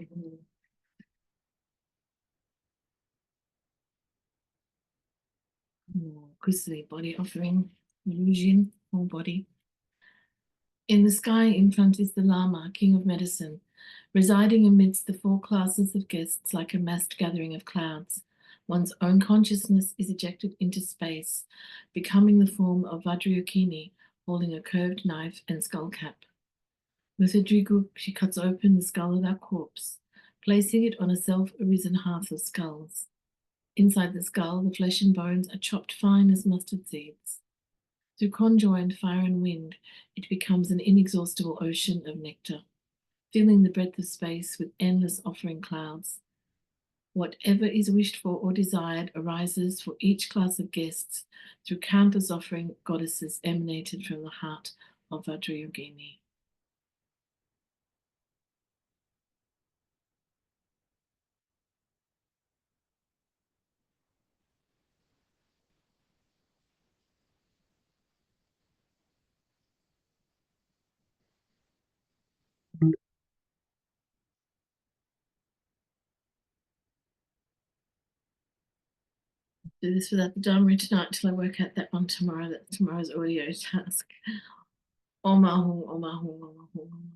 Kusri body offering, illusion, whole body. In the sky in front is the Lama, king of medicine, residing amidst the four classes of guests like a massed gathering of clouds. One's own consciousness is ejected into space, becoming the form of Vajrayogini, holding a curved knife and skull cap. With a drigup, she cuts open the skull of our corpse, placing it on a self-arisen hearth of skulls. Inside the skull, the flesh and bones are chopped fine as mustard seeds. Through conjoined fire and wind, it becomes an inexhaustible ocean of nectar, filling the breadth of space with endless offering clouds. Whatever is wished for or desired arises for each class of guests through countless offering goddesses emanated from the heart of Vajrayogini. Do this without the Dharma tonight till I work out that one tomorrow. That's tomorrow's audio task. Om Ahum, Om Ahum, Om Ahum,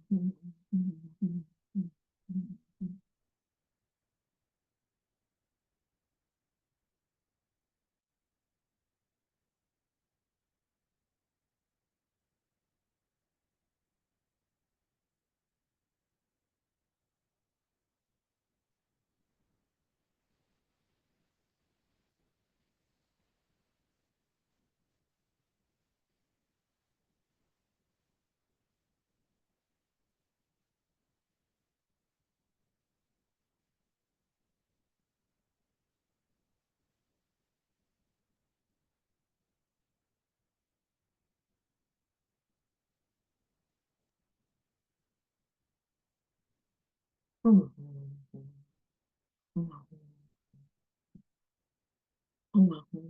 Om Ahum, Om Ahum, Om Ahum,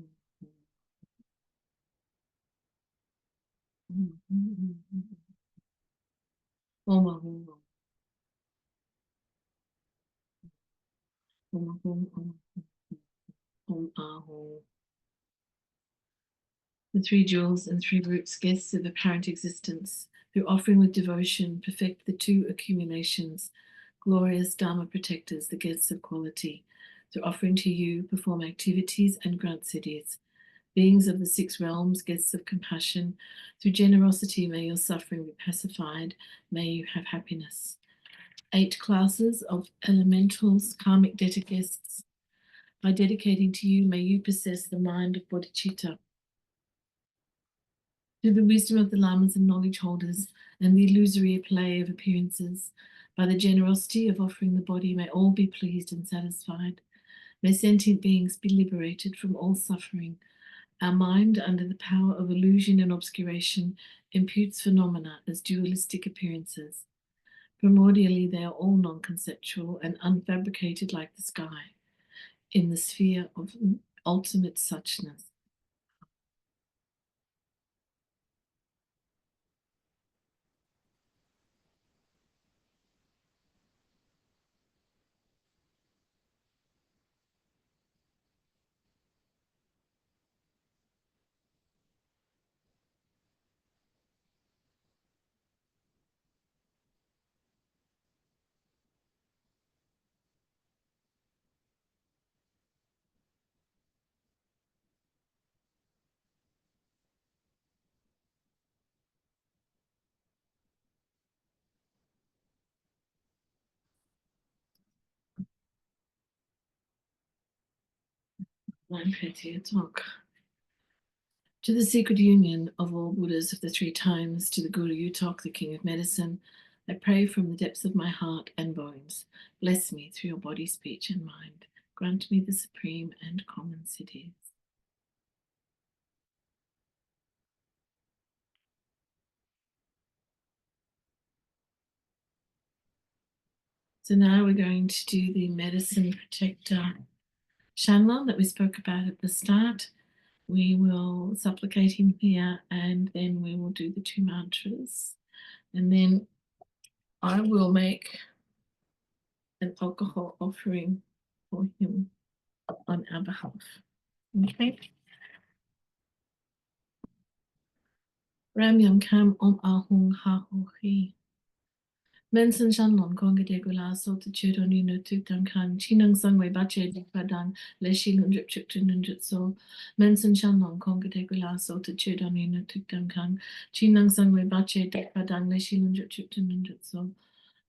Om Ahum, Om Ahum, Om Ahum. The three jewels and three groups, guests of apparent existence, who offering with devotion perfect the two accumulations, glorious Dharma protectors, the guests of quality, through offering to you, perform activities and grant siddhis. Beings of the six realms, guests of compassion, through generosity may your suffering be pacified, may you have happiness. 8 classes of elementals, karmic debtor guests, by dedicating to you, may you possess the mind of bodhicitta. Through the wisdom of the lamas and knowledge holders and the illusory play of appearances, by the generosity of offering the body, may all be pleased and satisfied. May sentient beings be liberated from all suffering. Our mind, under the power of illusion and obscuration, imputes phenomena as dualistic appearances. Primordially, they are all non-conceptual and unfabricated like the sky, in the sphere of ultimate suchness. Talk. To the secret union of all Buddhas of the 3 times, to the Guru Yuthok, the King of Medicine, I pray from the depths of my heart and bones. Bless me through your body, speech, and mind. Grant me the supreme and common siddhis. So now we're going to do the medicine protector Shanlan that we spoke about at the start. We will supplicate him here and then we will do the 2 mantras. And then I will make an alcohol offering for him on our behalf. Okay. Ram Yam Kam Om Ahung Ha Ho Hi. Mensen Shan Lon Kong de Gula So to Chidoni no Tukdam Kan, Chinang Sang Wei Bache de Padang, Le Shilun Drip Chip Tununjut So. Mensen Shan Lon Kong de Gula So to Chidoni no Tukdam Kan, Chinang Sang Wei Bache de Padang, Le Shilun Drip Chip Tununjut So.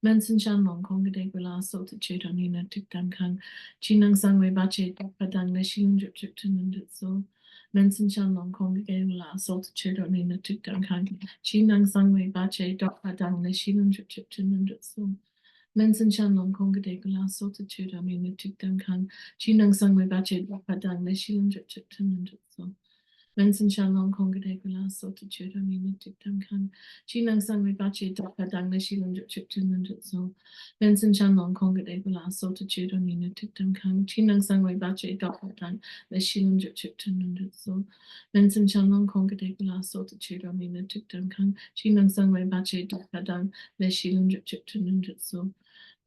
Mensen Shan Lon Kong de Gula So to Chidoni no Tukdam Kan, Chinang Sang Wei Bache de Padang, Le Shilun Drip Chip Tununjut So. Mensen Shan Lon Kong de Gula So to Chidoni no Tukdam Kan, Chinang Sang Wei Bache Dok Padang Le Shilun Drip Chip Tununjut So. Mensen Shan Long Konga de Gula Solitude Amina Tukdam Kan, Chinang Sang Wei Bache Dok Padang Le Shilun Drip Chip Tununjut So. Mensen Shan Long Konga de Gula Solitude Amina Tukdam Kan, Chinang Sang Wei Bache Dok Padang Le Shilun Drip Chip Tununjut So. Mensen Shan Long Konga de Gula Solitude Amina Tukdam Kan, Chinang Sang Wei Bache Dok Padang Le Shilun Drip Chip Tununjut So. Mensen Shan Long Konga de Gula Solitude Amina Tukdam Kan, Chinang Sang Wei Bache Dok Padang Le Shilun Drip Chip Tununjut So.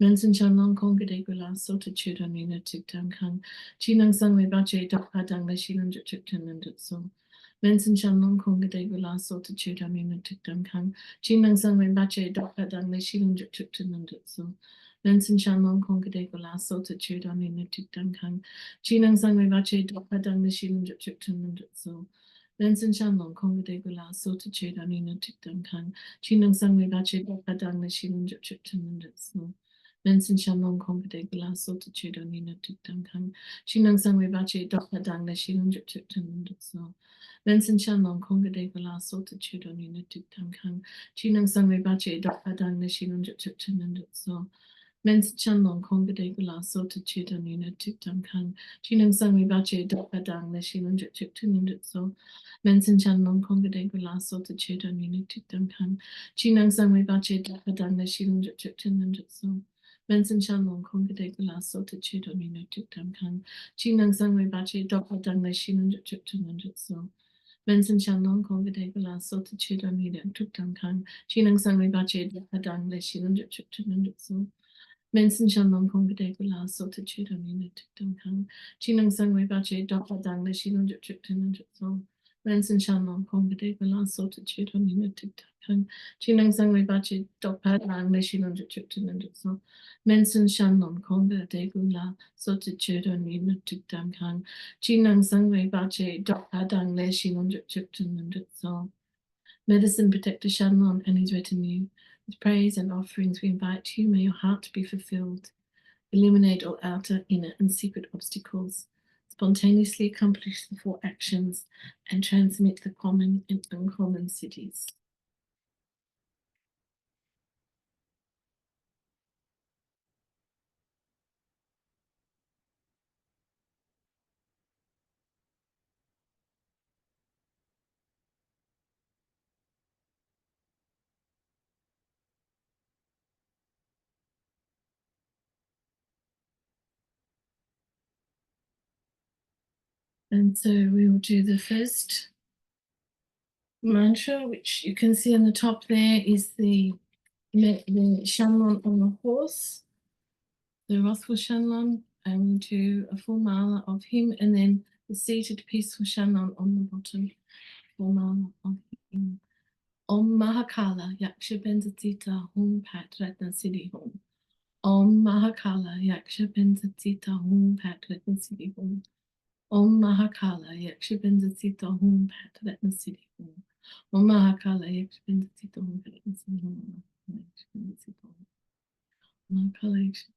Mensen Shan Long Konga de Gula Solitude Amina Tukdam Kan, Chinang Sang Wei Bache Dok Padang Le Shilun Drip Chip Tununjut So. Mensen Shan Long Konga de Gula Solitude Amina Tukdam Kan, Chinang Sang Wei Bache Dok Padang Le Shilun Drip Chip Tununjut So. Mensen Shan Long Konga de Gula Solitude Amina Tukdam Kan, Chinang Sang Wei Bache Dok Padang Le Shilun Drip Chip Tununjut So. Mensen Shan Long Konga de Gula Solitude Amina Tukdam Kan, Chinang Sang Wei Bache Dok Padang Le Shilun Drip Chip Tununjut So. Mensen Shan Long Konga de Gula Solitude Amina Tukdam Kan, Chinang Sang Wei Bache Dok Padang Le Shilun Drip Chip Tununjut So. Mensen Shan Long Konga de Gula Solitude Amina Tukdam Kan, Chinang Sang Wei Bache Dok Padang Le Shilun Drip Chip Tununjut So. Mensen Shan Long Konga de Gula Solitude Amina Tukdam Kan, Chinang Sang Wei Bache Dok Padang Le Shilun Drip Chip Tununjut So. Mensen Shan Long Konga de Gula Solitude Amina Tukdam Kan, Chinang Sang Wei Bache Dok Padang Le Shilun Drip Chip Tununjut So. Mensen Shan Long Konga de Gula Solitude Amina Tukdam Kan, Chinang Sang Wei Bache Dok Padang Le Shilun Drip Chip Tununjut So. Mensen Shan Long Konga de Gula Solitude Amina Tukdam Kan, Chinang Sang Wei Bache Dok Padang Le Shilun Drip Chip Tununjut So. Mensen Shan Long Konga de Gula Solitude Amina Tukdam Kan, Chinang Sang Wei Bache Dok Padang Le Shilun Drip Chip Tununjut So. Mensen Shan Long Konga de Gula Solitude Amina Tukdam Kan, Chinang Sang Wei Bache Dok Padang Le Shilun Drip Chip Tununjut So. Mensen Shan Long Konga de Gula Solitude Amina Tukdam Kan, Chinang Sang Wei Bache Dok Padang Le Shilun Drip Chip Tununjut So. Medicine Protector Shanlon and his retinue, with praise and offerings we invite you, may your heart be fulfilled. Eliminate all outer, inner, and secret obstacles. Spontaneously accomplish the four actions and transmit the common and uncommon cities. And so we will do the first mantra, which you can see on the top there is the Shanlon on the horse, the wrathful Shanlon, and we'll do a full mala of him, and then the seated peaceful Shanlon on the bottom, full mala of him. Om Mahakala Yaksha Benzatita Hum Pat Ratna Siddhi Hum. Om Mahakala Yaksha Benzatita Hum Pat Ratna Siddhi Hum. Om Mahakala Yaksha Benzatita Hum Pat Ratna Siddhi Hum. Om Mahakala Yaksha Benzatita Hum Pat Ratna Siddhi Hum. Mahakala Yaksha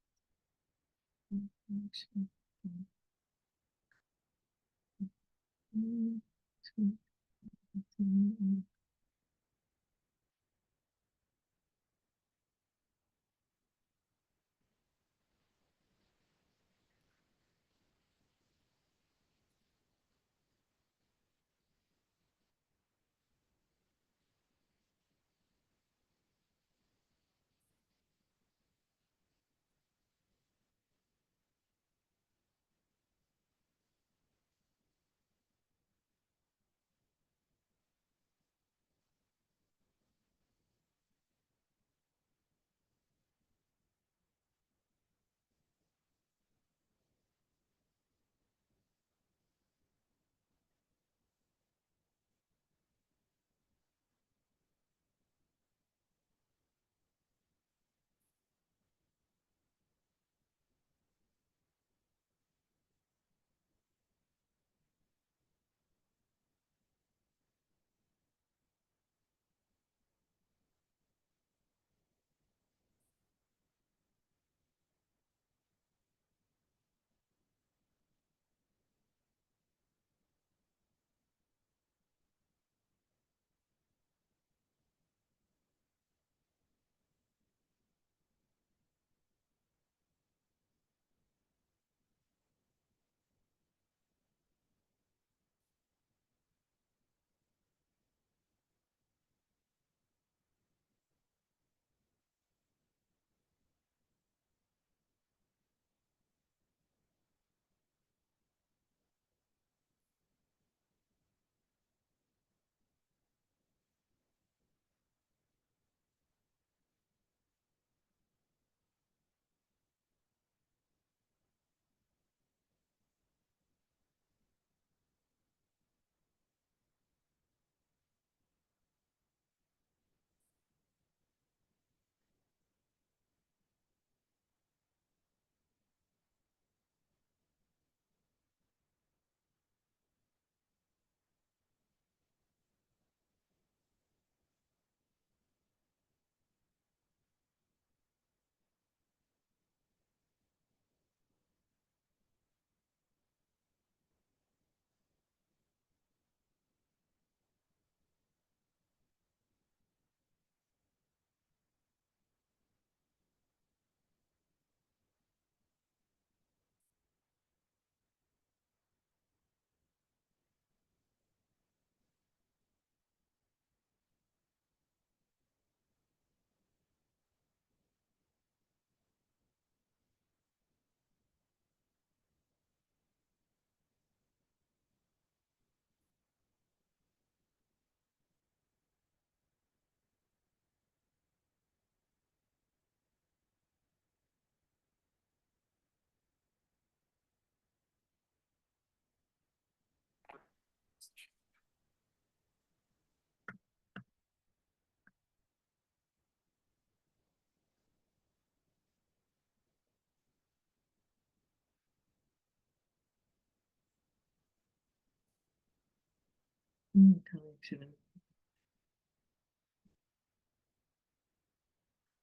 Collection.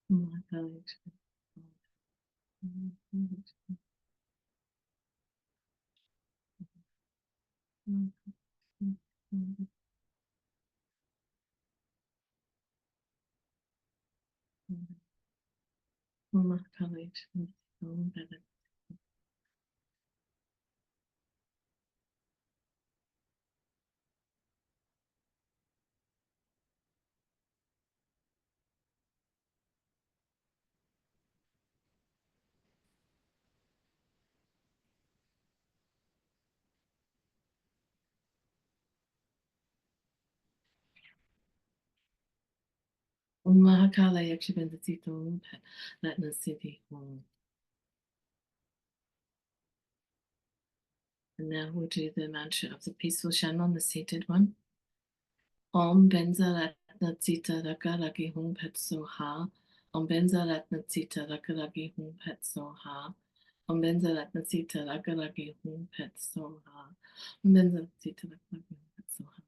Collection. Collection. Mahakala Yakshabandasito Latna City Home. And now we'll do the mantra of the peaceful Shannon, the seated one. Om Benza Ratna Sita Raka Raki Hum Pet Soha. Om Benza Ratna Sita Raka Raki Hum Pet Soha. Om Benza Ratna Sita Raka Raki Hum Pet Soha. Om Benza Sita Raka Raki Hum Pet Soha.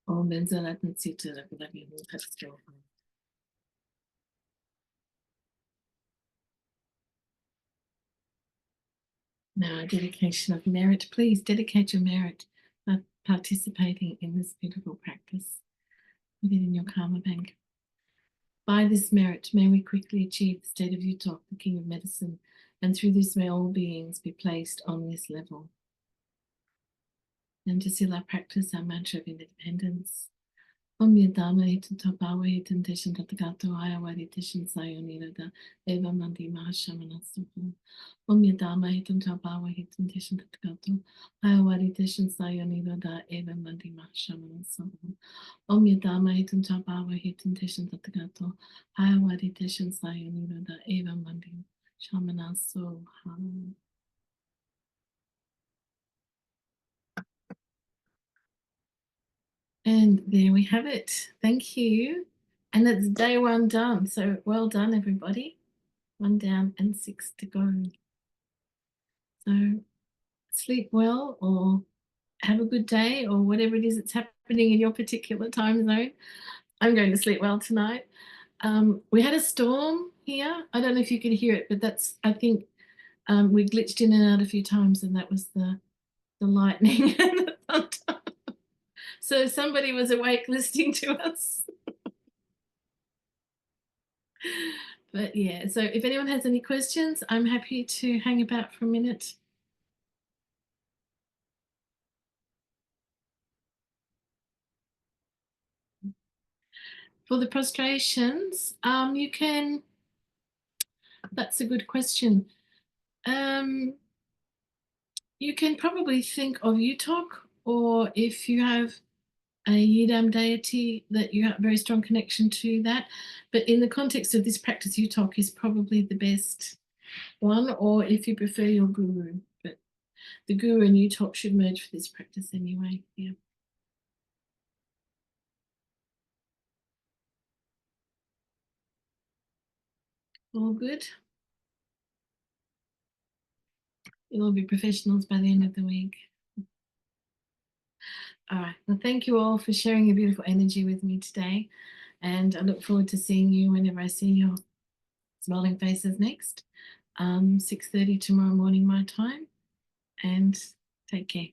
Om Benza Latna Sita Raka Raki Hum Pet Soha. Now, dedication of merit. Please dedicate your merit by participating in this beautiful practice. Put it in your karma bank. By this merit, may we quickly achieve the state of Yuthok, the King of Medicine, and through this may all beings be placed on this level. And to seal our practice, our mantra of independence. Om Yadama Hitam Tabawa Hitam Tishan Tatagato Ayawadi Tishan Sayonirada Eva Mandi Mahashamana Suhu. Om Yadama Hitam Tabawa Hitam Tishan Tatagato Ayawadi Tishan Sayonirada Eva Mandi Mahashamana Suhu. Om Yadama Hitam Tabawa Hitam Tishan Tatagato Ayawadi Tishan Sayonirada Eva Mandi Shamana Suhu. And there we have it. Thank you. And it's day 1 done. So well done, everybody. 1 down and 6 to go. So sleep well or have a good day or whatever it is that's happening in your particular time zone. I'm going to sleep well tonight. We had a storm here. I don't know if you could hear it, but that's, I think we glitched in and out a few times, and that was the lightning and the thunder. So somebody was awake listening to us. But yeah, so if anyone has any questions, I'm happy to hang about for a minute. For the prostrations, you can, that's a good question. You can probably think of Yuthok, or if you have a Yidam deity that you have a very strong connection to that. But in the context of this practice, Yuthok is probably the best one, or if you prefer, your guru. But the guru and Yuthok should merge for this practice anyway. Yeah. All good. You'll be professionals by the end of the week. All right. Well, thank you all for sharing your beautiful energy with me today. And I look forward to seeing you whenever I see your smiling faces next. 6:30 tomorrow morning, my time. And take care.